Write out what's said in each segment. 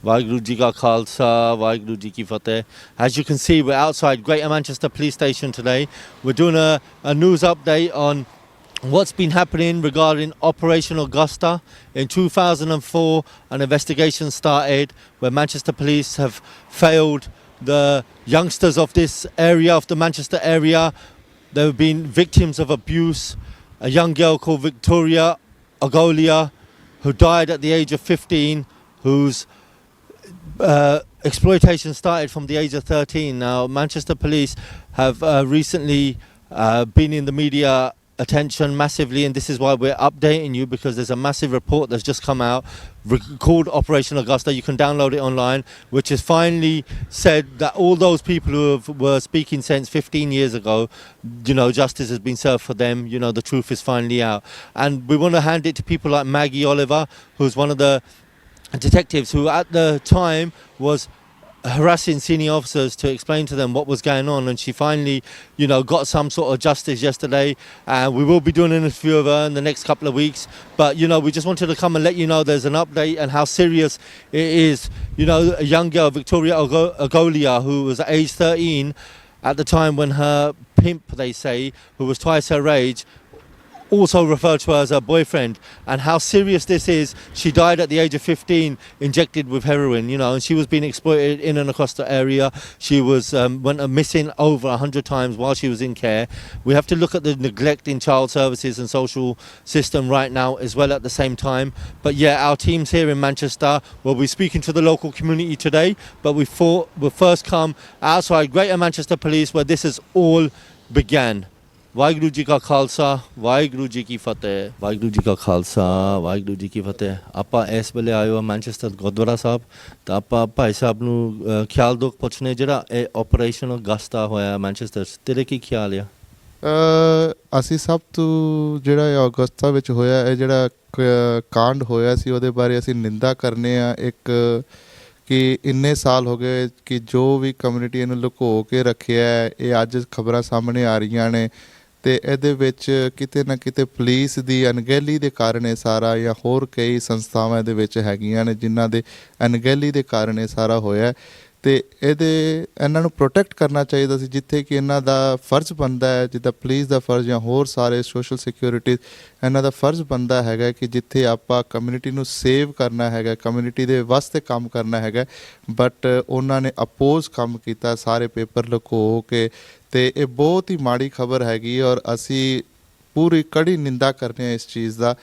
Waheguru Ji Ka Khalsa, Waheguru Ji Ki Fateh. As you can see, we're outside Greater Manchester Police Station today. We're doing a news update on what's been happening regarding Operation Augusta. In 2004, an investigation started where Manchester Police have failed the youngsters of this area, of the Manchester area. They've been victims of abuse. A young girl called Victoria Ogolia, who died at the age of 15, whose exploitation started from the age of 13. Now, Manchester Police have recently been in the media attention massively, and this is why we're updating you, because there's a massive report that's just come out called Operation Augusta. You can download it online, which has finally said that all those people who were speaking sense 15 years ago, justice has been served for them. The truth is finally out, and we want to hand it to people like Maggie Oliver, who's one of the detectives who at the time was harassing senior officers to explain to them what was going on, and she finally got some sort of justice yesterday, and we will be doing an interview of her in the next couple of weeks. But we just wanted to come and let you know there's an update and how serious it is. A young girl, Victoria Ogolia, who was at age 13 at the time when her pimp, they say, who was twice her age, also referred to her as her boyfriend, and how serious this is. She died at the age of 15, injected with heroin, and she was being exploited in and across the area. She was went missing over 100 times while she was in care. We have to look at the neglect in child services and social system right now as well at the same time. But yeah, our teams here in Manchester will be speaking to the local community today, but we thought we'll first come outside Greater Manchester Police, where this has all began. Waheguru ji ਕਾ ਖਾਲਸਾ ਵਾਹਿਗੁਰੂ ਜੀ ਕੀ ਫਤਿਹ ਵਾਹਿਗੁਰੂ ਜੀ ਕਾ ਖਾਲਸਾ ਵਾਹਿਗੁਰੂ ਜੀ ਕੀ ਫਤਿਹ ਆਪਾਂ ਇਸ ਵੇਲੇ ਆਏ ਹਾਂ Manchester Gurdwara ਸਾਹਿਬ ਤਾਂ ਆਪਾਂ ਭਾਈ ਸਾਹਿਬ ਨੂੰ ਖਿਆਲ ਦੁੱਖ ਪੁੱਛਣੇ ਜਿਹੜਾ ਇਹ ਆਪਰੇਸ਼ਨ ਅਗਸਤਾ ਹੋਇਆ ਮੈਨਚੈਸਟਰ ਤੇਰੇ ਕੀ ਖਿਆਲ ਆ ਅਸੀਂ ਸਭ ਤੋਂ ਜਿਹੜਾ ਅਗਸਤਾ ਵਿੱਚ ਹੋਇਆ ਇਹ ਜਿਹੜਾ ਕਾਂਡ ਹੋਇਆ ਸੀ ਉਹਦੇ ਬਾਰੇ ਅਸੀਂ ਨਿੰਦਾ ਕਰਨੇ ਆ ਇੱਕ ਕਿ ਇੰਨੇ ਸਾਲ ਹੋ ਗਏ ਕਿ ਜੋ ਵੀ ਕਮਿਊਨਿਟੀ ਇਹਨੂੰ ਲੁਕੋ ਕੇ ਰੱਖਿਆ ਇਹ ਅੱਜ ਖਬਰਾਂ ਸਾਹਮਣੇ ਆ ਰਹੀਆਂ ਨੇ ਅਤੇ ਇਹਦੇ ਵਿੱਚ ਕਿਤੇ ਨਾ ਕਿਤੇ ਪੁਲਿਸ ਦੀ ਅਣਗਹਿਲੀ ਦੇ ਕਾਰਨ ਇਹ ਸਾਰਾ ਜਾਂ ਹੋਰ ਕਈ ਸੰਸਥਾਵਾਂ ਇਹਦੇ ਵਿੱਚ ਹੈਗੀਆਂ ਨੇ ਜਿਨ੍ਹਾਂ ਦੇ ਅਣਗਹਿਲੀ ਦੇ ਕਾਰਨ ਇਹ ਸਾਰਾ ਹੋਇਆ ਅਤੇ ਇਹਨਾਂ ਨੂੰ ਪ੍ਰੋਟੈਕਟ ਕਰਨਾ ਚਾਹੀਦਾ ਸੀ ਜਿੱਥੇ ਕਿ ਇਹਨਾਂ ਦਾ ਫਰਜ਼ ਬਣਦਾ ਹੈ ਜਿੱਦਾਂ ਪੁਲਿਸ ਦਾ ਫਰਜ਼ ਜਾਂ ਹੋਰ ਸਾਰੇ ਸੋਸ਼ਲ ਸਿਕਿਉਰਿਟੀ ਇਹਨਾਂ ਦਾ ਫਰਜ਼ ਬਣਦਾ ਹੈਗਾ ਕਿ ਜਿੱਥੇ ਆਪਾਂ ਕਮਿਊਨਿਟੀ ਨੂੰ ਸੇਵ ਕਰਨਾ ਹੈਗਾ ਕਮਿਊਨਿਟੀ ਦੇ ਵਾਸਤੇ ਕੰਮ ਕਰਨਾ ਹੈਗਾ ਬਟ ਉਹਨਾਂ ਨੇ ਅਪੋਜ਼ ਕੰਮ ਕੀਤਾ ਸਾਰੇ ਪੇਪਰ ਲੁਕੋ ਕੇ ਅਤੇ ਇਹ ਬਹੁਤ ਹੀ ਮਾੜੀ ਖਬਰ ਹੈਗੀ ਔਰ ਅਸੀਂ ਪੂਰੀ ਕੜੀ ਨਿੰਦਾ ਕਰਦੇ ਹਾਂ ਇਸ ਚੀਜ਼ ਦਾ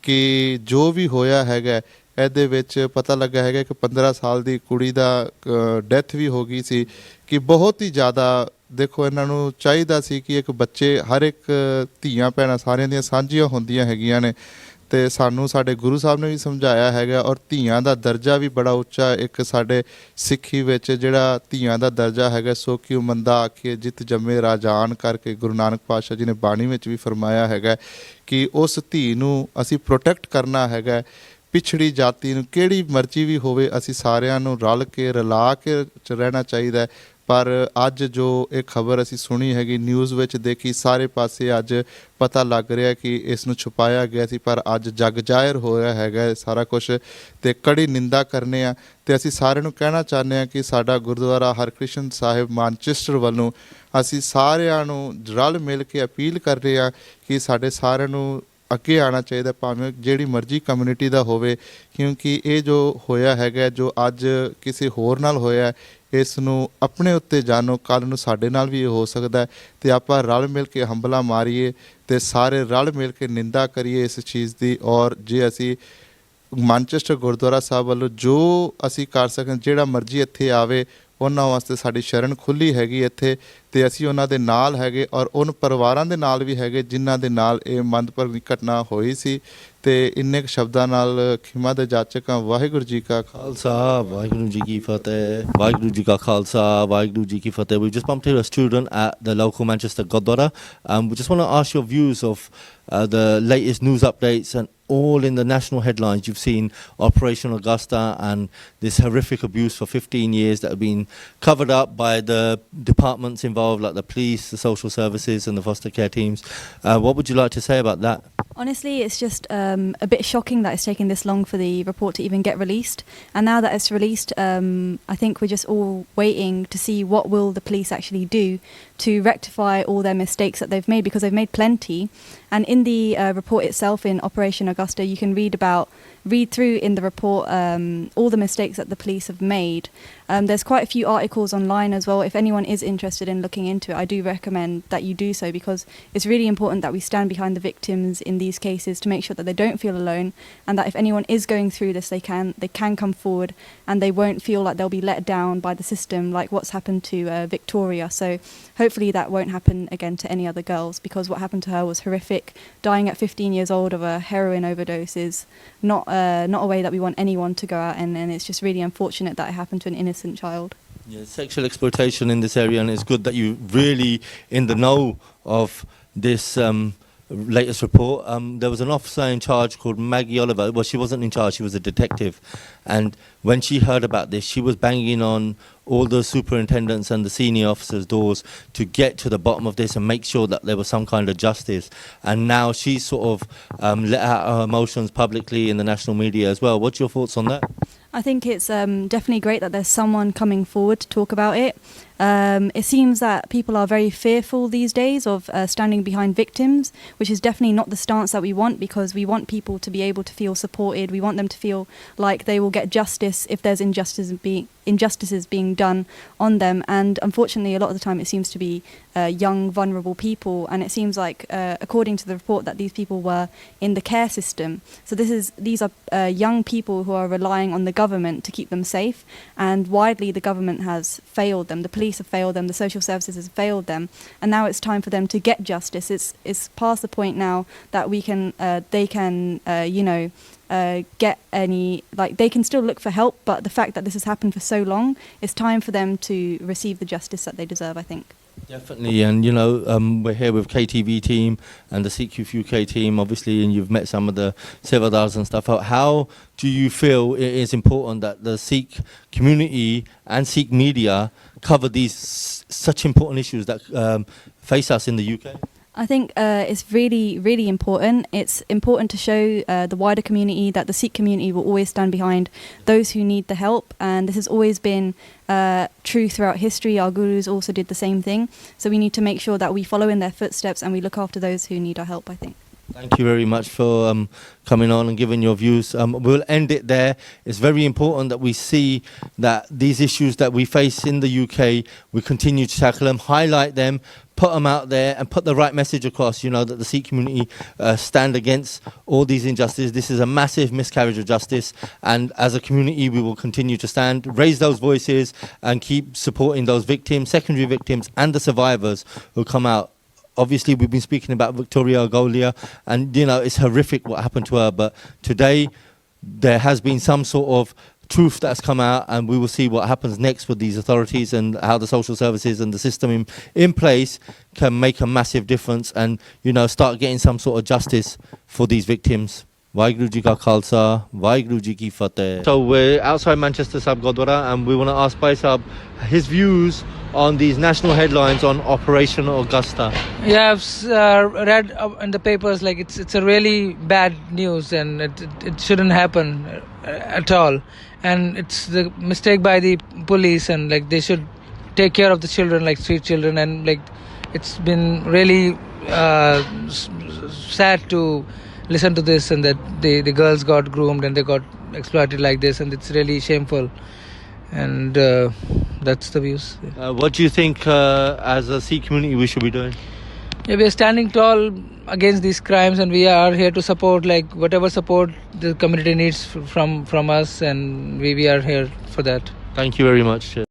ਕਿ ਜੋ ਵੀ ਹੋਇਆ ਹੈਗਾ ਇਹਦੇ ਵਿੱਚ ਪਤਾ ਲੱਗਾ ਹੈਗਾ ਕਿ 15 ਸਾਲ ਦੀ ਕੁੜੀ ਦਾ ਡੈਥ ਵੀ ਹੋ ਗਈ ਸੀ ਕਿ ਬਹੁਤ ਹੀ ਜ਼ਿਆਦਾ ਦੇਖੋ ਇਹਨਾਂ ਨੂੰ ਚਾਹੀਦਾ ਸੀ ਕਿ ਇੱਕ ਬੱਚੇ ਹਰ ਇੱਕ ਧੀਆਂ ਭੈਣਾਂ ਸਾਰਿਆਂ ਦੀਆਂ ਸਾਂਝੀਆਂ ਹੁੰਦੀਆਂ ਹੈਗੀਆਂ ਨੇ ਅਤੇ ਸਾਨੂੰ ਸਾਡੇ ਗੁਰੂ ਸਾਹਿਬ ਨੇ ਵੀ ਸਮਝਾਇਆ ਹੈਗਾ ਔਰ ਧੀਆਂ ਦਾ ਦਰਜਾ ਵੀ ਬੜਾ ਉੱਚਾ ਇੱਕ ਸਾਡੇ ਸਿੱਖੀ ਵਿੱਚ ਜਿਹੜਾ ਧੀਆਂ ਦਾ ਦਰਜਾ ਹੈਗਾ ਸੋ ਕਿਉ ਮੰਦਾ ਆਖੀਏ ਜਿਤ ਜੰਮੇ ਰਾਜਾਨ ਕਰਕੇ ਗੁਰੂ ਨਾਨਕ ਪਾਤਸ਼ਾਹ ਜੀ ਨੇ ਬਾਣੀ ਵਿੱਚ ਵੀ ਫਰਮਾਇਆ ਹੈਗਾ ਕਿ ਉਸ ਧੀ ਨੂੰ ਅਸੀਂ ਪ੍ਰੋਟੈਕਟ ਕਰਨਾ ਹੈਗਾ ਪਿਛੜੀ ਜਾਤੀ ਨੂੰ ਕਿਹੜੀ ਮਰਜ਼ੀ ਵੀ ਹੋਵੇ ਅਸੀਂ ਸਾਰਿਆਂ ਨੂੰ ਰਲ ਕੇ ਰਲਾ ਕੇ ਰਹਿਣਾ ਚਾਹੀਦਾ ਪਰ ਅੱਜ ਜੋ ਇਹ ਖਬਰ ਅਸੀਂ ਸੁਣੀ ਹੈਗੀ ਨਿਊਜ਼ ਵਿੱਚ ਦੇਖੀ ਸਾਰੇ ਪਾਸੇ ਅੱਜ ਪਤਾ ਲੱਗ ਰਿਹਾ ਕਿ ਇਸ ਨੂੰ ਛੁਪਾਇਆ ਗਿਆ ਸੀ ਪਰ ਅੱਜ ਜਗ ਜ਼ਾਹਿਰ ਹੋ ਰਿਹਾ ਹੈਗਾ ਸਾਰਾ ਕੁਛ ਅਤੇ ਕੜੀ ਨਿੰਦਾ ਕਰਨੇ ਆ ਅਤੇ ਅਸੀਂ ਸਾਰਿਆਂ ਨੂੰ ਕਹਿਣਾ ਚਾਹੁੰਦੇ ਹਾਂ ਕਿ ਸਾਡਾ ਗੁਰਦੁਆਰਾ ਹਰਕ੍ਰਿਸ਼ਨ ਸਾਹਿਬ ਮਾਨਚੈਸਟਰ ਵੱਲੋਂ ਅਸੀਂ ਸਾਰਿਆਂ ਨੂੰ ਰਲ ਮਿਲ ਕੇ ਅਪੀਲ ਕਰ ਰਹੇ ਹਾਂ ਕਿ ਸਾਡੇ ਸਾਰਿਆਂ ਨੂੰ ਅੱਗੇ ਆਉਣਾ ਚਾਹੀਦਾ ਭਾਵੇਂ ਜਿਹੜੀ ਮਰਜ਼ੀ ਕਮਿਊਨਿਟੀ ਦਾ ਹੋਵੇ ਕਿਉਂਕਿ ਇਹ ਜੋ ਹੋਇਆ ਹੈਗਾ ਜੋ ਅੱਜ ਕਿਸੇ ਹੋਰ ਨਾਲ ਹੋਇਆ ਇਸ ਨੂੰ ਆਪਣੇ ਉੱਤੇ ਜਾਣੋ ਕੱਲ੍ਹ ਨੂੰ ਸਾਡੇ ਨਾਲ ਵੀ ਇਹ ਹੋ ਸਕਦਾ ਅਤੇ ਆਪਾਂ ਰਲ ਮਿਲ ਕੇ ਹੰਬਲਾ ਮਾਰੀਏ ਅਤੇ ਸਾਰੇ ਰਲ ਮਿਲ ਕੇ ਨਿੰਦਾ ਕਰੀਏ ਇਸ ਚੀਜ਼ ਦੀ ਔਰ ਜੇ ਅਸੀਂ ਮਾਨਚੈਸਟਰ ਗੁਰਦੁਆਰਾ ਸਾਹਿਬ ਵੱਲੋਂ ਜੋ ਅਸੀਂ ਕਰ ਸਕਣ ਜਿਹੜਾ ਮਰਜ਼ੀ ਇੱਥੇ ਆਵੇ ਉਹਨਾਂ ਵਾਸਤੇ ਸਾਡੀ ਸ਼ਰਨ ਖੁੱਲ੍ਹੀ ਹੈਗੀ ਇੱਥੇ ਅਤੇ ਅਸੀਂ ਉਹਨਾਂ ਦੇ ਨਾਲ ਹੈਗੇ ਔਰ ਉਹਨਾਂ ਪਰਿਵਾਰਾਂ ਦੇ ਨਾਲ ਵੀ ਹੈਗੇ ਜਿਨ੍ਹਾਂ ਦੇ ਨਾਲ ਇਹ ਮੰਦਭਾਗੀ ਘਟਨਾ ਹੋਈ ਸੀ ਅਤੇ ਇੰਨੇ ਕੁ ਸ਼ਬਦਾਂ ਨਾਲ ਖਿਮਾ ਦੇ ਜਾਚਕ ਹਾਂ ਵਾਹਿਗੁਰੂ ਜੀ ਕਾ ਖਾਲਸਾ ਵਾਹਿਗੁਰੂ ਜੀ ਕੀ ਫਤਿਹ ਵਾਹਿਗੁਰੂ ਜੀ ਕਾ ਖਾਲਸਾ ਵਾਹਿਗੁਰੂ ਜੀ ਕੀ ਫਤਿਹ We just bumped into a student at the local Manchester Gurdwara. We just want to ask your views of the latest news updates and all in the national headlines. You've seen Operation Augusta and this horrific abuse for 15 years that have been covered up by the departments involved like the police, the social services and the foster care teams. What would you like to say about that? Honestly, it's just a bit shocking that it's taken this long for the report to even get released. And now that it's released, I think we're just all waiting to see what will the police actually do to rectify all their mistakes that they've made, because they've made plenty. And in the report itself, in Operation Augusta, you can read through in the report all the mistakes that the police have made. There's quite a few articles online as well. If anyone is interested in looking into it, I do recommend that you do so, because it's really important that we stand behind the victims in these cases to make sure that they don't feel alone, and that if anyone is going through this, they can come forward and they won't feel like they'll be let down by the system, like what's happened to Victoria. So hopefully that won't happen again to any other girls, because what happened to her was horrific. Dying at 15 years old of a heroin overdose is not a way that we want anyone to go out, and it's just really unfortunate that it happened to an innocent child. Yeah, sexual exploitation in this area, and it's good that you really in the know of this latest report. There was an officer in charge called Maggie Oliver. Well, she wasn't in charge, she was a detective. And when she heard about this, she was banging on all the superintendents and the senior officers' doors to get to the bottom of this and make sure that there was some kind of justice. And now she's sort of let out her emotions publicly in the national media as well. What's your thoughts on that? I think it's definitely great that there's someone coming forward to talk about it. It seems that people are very fearful these days of standing behind victims, which is definitely not the stance that we want, because we want people to be able to feel supported. We want them to feel like they will get justice if there's injustices being done on them. And unfortunately, a lot of the time it seems to be young, vulnerable people. And it seems like, according to the report, that these people were in the care system. So these are young people who are relying on the government to keep them safe. And widely, the government has failed them. The police have failed them. The social services have failed them. And now it's time for them to get justice. It's past the point now that they can get any, like, they can still look for help, but the fact that this has happened for so long, it's time for them to receive the justice that they deserve, I think. Definitely, and we're here with KTV team and the Sikh Youth UK team, obviously, and you've met some of the Sevadars and stuff. How do you feel it is important that the Sikh community and Sikh media cover these such important issues that face us in the UK? I think it's really, really important. It's important to show the wider community that the Sikh community will always stand behind those who need the help. And this has always been true throughout history. Our gurus also did the same thing. So we need to make sure that we follow in their footsteps and we look after those who need our help, I think. Thank you very much for coming on and giving your views. We'll end it there. It's very important that we see that these issues that we face in the UK, we continue to tackle them, highlight them, put them out there and put the right message across, that the Sikh community stand against all these injustices. This is a massive miscarriage of justice, and as a community we will continue to stand, raise those voices and keep supporting those victims, secondary victims and the survivors who come out. Obviously, we've been speaking about Victoria Golia, and it's horrific what happened to her, but today there has been some sort of truth that's come out, and we will see what happens next with these authorities and how the social services and the system in place can make a massive difference and start getting some sort of justice for these victims. Waheguru Ji Ka Khalsa, Waheguru Ji Ki Fateh. So we're outside Manchester Sahib Gurdwara, and we want to ask Bhai Sahib his views on these national headlines on Operation Augusta. Yeah, I've read in the papers, like it's a really bad news, and it shouldn't happen at all. And it's the mistake by the police, and like they should take care of the children, like street children, and like it's been really sad to listen to this, and that the girls got groomed and they got exploited like this, and it's really shameful. And that's the views. What do you think as a Sikh community we should be doing? Yeah, we are standing tall against these crimes, and we are here to support, like whatever support the community needs from us, and we are here for that. Thank you very much.